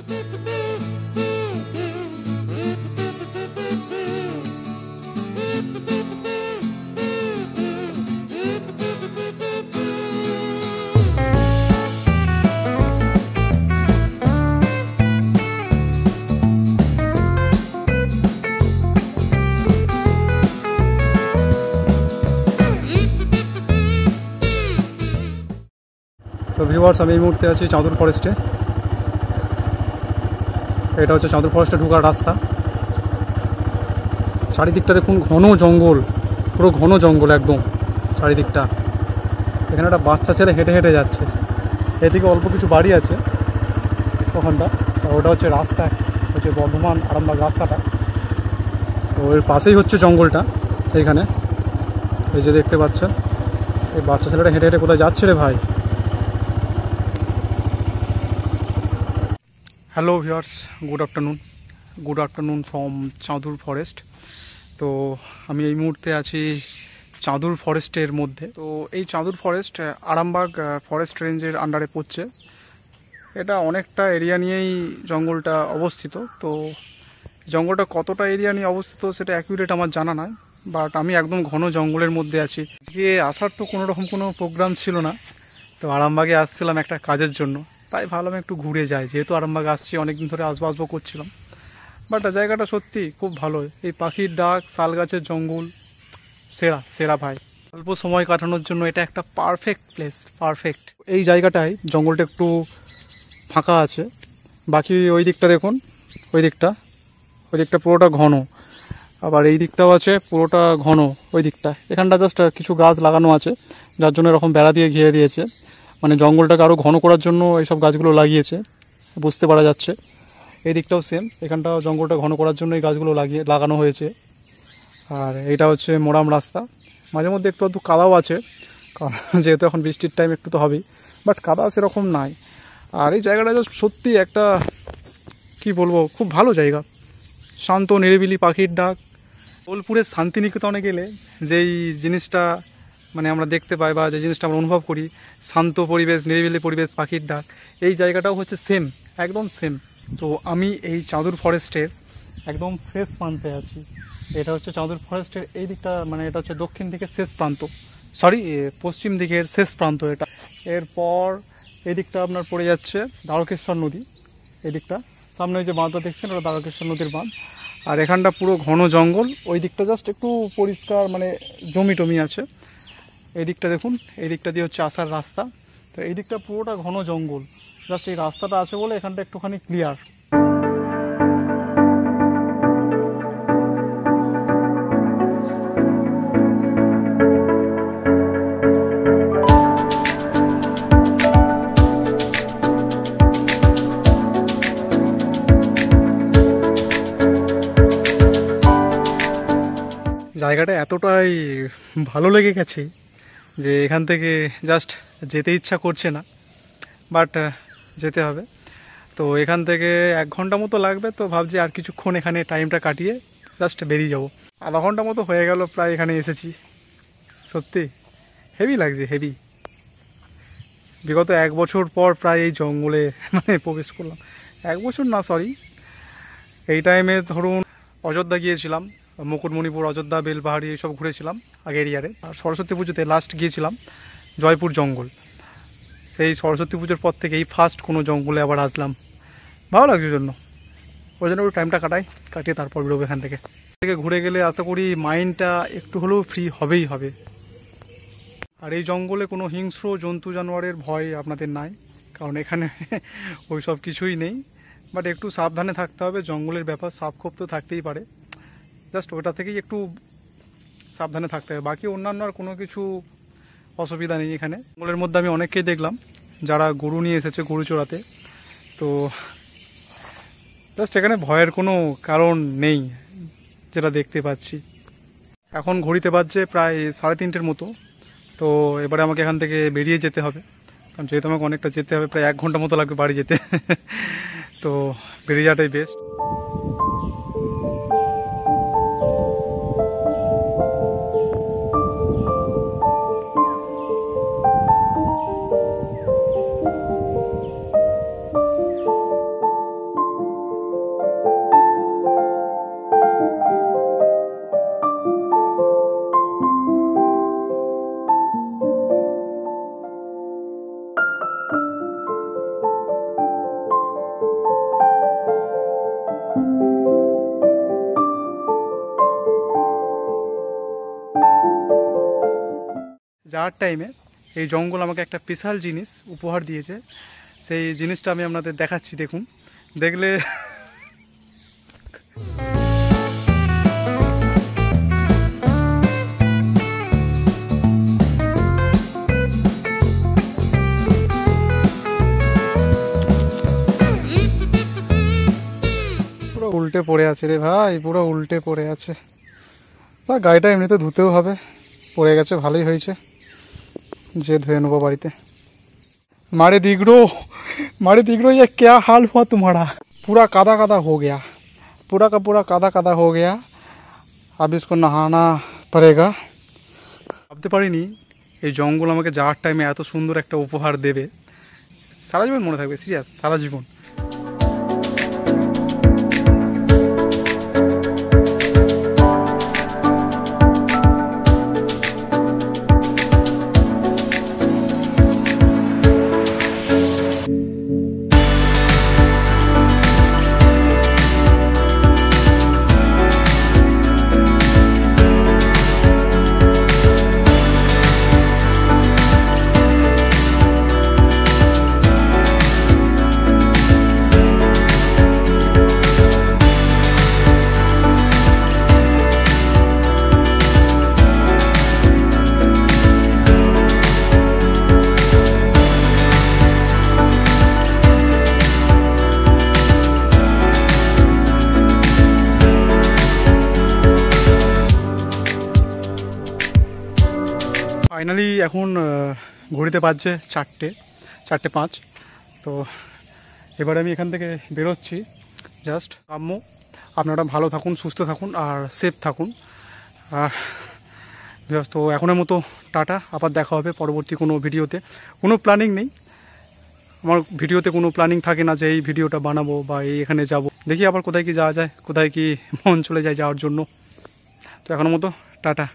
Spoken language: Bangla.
তো ভিউয়ার্স, আমি এই মুহূর্তে আছি চাঁদুর ফরেস্টে। এটা হচ্ছে চাঁদুর ফরেস্টে ঢোকার রাস্তা। চারিদিকটা দেখুন, ঘন জঙ্গল, পুরো ঘন জঙ্গল একদম চারিদিকটা। এখানে একটা বাচ্চা ছেলে হেঁটে হেঁটে যাচ্ছে। এদিকে অল্প কিছু বাড়ি আছে ওখানটা, ওটা হচ্ছে রাস্তা, হচ্ছে বর্ধমান আরামবাগ রাস্তাটা। তো এর পাশেই হচ্ছে জঙ্গলটা। এইখানে এই যে দেখতে পাচ্ছেন, এই বাচ্চা ছেলেটা হেঁটে হেঁটে কোথায় যাচ্ছে রে ভাই। Hello viewers, good afternoon from চাঁদুর forest. তো আমি এই মুহূর্তে আছি চাঁদুর ফরেস্টের মধ্যে। তো এই চাঁদুর ফরেস্ট আরামবাগ ফরেস্ট রেঞ্জের আন্ডারে পড়ছে। এটা অনেকটা এরিয়া নিয়েই জঙ্গলটা অবস্থিত। তো জঙ্গলটা কতটা এরিয়া নিয়ে অবস্থিত সেটা অ্যাকুরেট আমার জানা নয়, বাট আমি একদম ঘন জঙ্গলের মধ্যে আছি। আজকে আসার তো কোনো রকম কোনো প্রোগ্রাম ছিল না, তো আরামবাগে আসছিলাম একটা কাজের জন্য, তাই ভাবলাম একটু ঘুরে যাই। যেহেতু আরামবাগ আসছি, অনেকদিন ধরে আসবো করছিলাম, বাট জায়গাটা সত্যি খুব ভালো। এই পাখির ডাক, শাল গাছের জঙ্গল, সেরা ভাই। অল্প সময় কাটানোর জন্য এটা একটা পারফেক্ট প্লেস, পারফেক্ট। এই জায়গাটায় জঙ্গলটা একটু ফাঁকা আছে, বাকি ওই দিকটা দেখুন, ওই দিকটা পুরোটা ঘন। আবার এই দিকটাও আছে, পুরোটা ঘন। ওই দিকটা, এখানটা জাস্ট কিছু গাছ লাগানো আছে, যার জন্য এরকম বেড়া দিয়ে ঘিরে দিয়েছে। মানে জঙ্গলটাকে আরও ঘন করার জন্য এইসব গাছগুলো লাগিয়েছে, বুঝতে পারা যাচ্ছে। এই দিকটাও সেম, এখানটাও জঙ্গলটা ঘন করার জন্য এই গাছগুলো লাগানো হয়েছে। আর এটা হচ্ছে মোরাম রাস্তা। মাঝে মধ্যে একটু আধটু কাদাও আছে, কারণ যেহেতু এখন বৃষ্টির টাইম একটু তো হবেই, বাট কাদা সেরকম নাই। আর এই জায়গাটা জাস্ট সত্যি একটা, কি বলবো, খুব ভালো জায়গা। শান্ত নিরিবিলি, পাখির ডাক। বোলপুরের শান্তিনিকেতনে গেলে যেই জিনিসটা মানে আমরা দেখতে পাই, বা যে জিনিসটা আমরা অনুভব করি, শান্ত পরিবেশ, নিরিবিলি পরিবেশ, পাখির ডাক, এই জায়গাটাও হচ্ছে সেম, একদম সেম। তো আমি এই চাঁদুর ফরেস্টের একদম শেষ প্রান্তে আছি। এটা হচ্ছে চাঁদুর ফরেস্টের এই দিকটা, মানে এটা হচ্ছে দক্ষিণ দিকের শেষ প্রান্ত, পশ্চিম দিকের শেষ প্রান্ত এটা। এরপর এই দিকটা আপনার পড়ে যাচ্ছে দ্বারকেশ্বর নদী। এই দিকটা সামনে যে বাঁধটা দেখছেন, ওটা দ্বারকেশ্বর নদীর বাঁধ। আর এখানটা পুরো ঘন জঙ্গল। ওই দিকটা জাস্ট একটু পরিষ্কার, মানে জমি টমি আছে। এই দিকটা দেখুন, এই দিকটা দিয়ে হচ্ছে আসার রাস্তা। তো এই দিকটা পুরোটা ঘন জঙ্গল, জাস্ট এই রাস্তাটা আছে বলে এখানটা একটুখানি ক্লিয়ার। জায়গাটা এতটাই ভালো লেগে গেছে যে এখান থেকে জাস্ট যেতে ইচ্ছা করছে না, বাট যেতে হবে। তো এখান থেকে 1 ঘন্টা মতো লাগবে। তো ভাবছি আর কিছুক্ষণ এখানে টাইমটা কাটিয়ে জাস্ট বেরিয়ে যাব। আধা ঘন্টা মতো হয়ে গেল প্রায় এখানে এসেছি। সত্যি হেভি লাগছে, হেভি। বিগত 1 বছর পর প্রায় এই জঙ্গলে মানে প্রবেশ করলাম। 1 বছর না, সরি, এই টাইমে ধরুন অযোধ্যা গিয়েছিলাম, মুকুটমণিপুর, অযোধ্যা, বেলপাহাড়ি এইসব ঘুরেছিলাম আগের ইয়ারে। আর সরস্বতী পুজোতে লাস্ট গিয়েছিলাম জয়পুর জঙ্গল। সেই সরস্বতী পুজোর পর থেকে এই ফার্স্ট কোনো জঙ্গলে আবার আসলাম, ভালো লাগছে জন্য। ওই জন্য ওই টাইমটা কাটিয়ে তারপর বেরোবো এখান থেকে। ঘুরে গেলে আশা করি মাইন্ডটা একটু হলেও ফ্রি হবেই হবে। আর এই জঙ্গলে কোনো হিংস্র জন্তু জানোয়ারের ভয় আপনাদের নাই, কারণ এখানে ওই সব কিছুই নেই। বাট একটু সাবধানে থাকতে হবে, জঙ্গলের ব্যাপার, সাপখোপ তো থাকতেই পারে, জাস্ট ওটা থেকেই একটু সাবধানে থাকতে হবে। বাকি অন্যান্য আর কোনো কিছু অসুবিধা নেই এখানে। জঙ্গলের মধ্যে আমি অনেককেই দেখলাম যারা গরু নিয়ে এসেছে গরু চড়াতে। তো জাস্ট এখানে ভয়ের কোনো কারণ নেই যেটা দেখতে পাচ্ছি। এখন ঘড়িতে বাজছে প্রায় 3:30 মতো। তো এবারে আমাকে এখান থেকে বেরিয়ে যেতে হবে, কারণ যেহেতু আমাকে অনেকটা যেতে হবে, প্রায় 1 ঘন্টা মতো লাগবে বাড়ি যেতে। তো বেরিয়ে যাওয়াটাই বেস্ট। যাওয়ার টাইমে এই জঙ্গল আমাকে একটা স্পেশাল জিনিস উপহার দিয়েছে। সেই জিনিসটা আমি আপনাদের দেখাচ্ছি, দেখুন। দেখলে পুরো উল্টে পড়ে আছে রে ভাই, পুরো উল্টে পড়ে আছে। তা গাড়িটা এমনিতে ধুতেও হবে, পড়ে গেছে, ভালোই হয়েছে যে ধুয়ে নেবো বাড়িতে। मारे दिगरो ये क्या हाल हुआ तुम्हारा? पूरा कादा कादा हो गया, पूरा का पूरा कादा कादा हो गया। अब इसको नहाना पड़ेगा। ভাবতে পারিনি এই জঙ্গল আমাকে যাওয়ার টাইমে এত সুন্দর একটা উপহার দেবে। সারা জীবন মনে থাকবে, সিরিয়াস, সারা জীবন। ফাইনালি এখন ঘড়িতে বাজছে 4:05। তো এবারে আমি এখান থেকে বেরোচ্ছি। জাস্ট কাম্য আপনারা ভালো থাকুন, সুস্থ থাকুন আর সেফ থাকুন। আর তো এখনের মতো টাটা, আবার দেখা হবে পরবর্তী কোনো ভিডিওতে। কোনো প্ল্যানিং নেই আমার ভিডিওতে, কোনো প্ল্যানিং থাকে না যে এই ভিডিওটা বানাবো বা এখানে যাব। দেখি আবার কোথায় কি যাওয়া যায়, কোথায় কি মন চলে যায় যাওয়ার জন্য। তো এখনের মতো টাটা।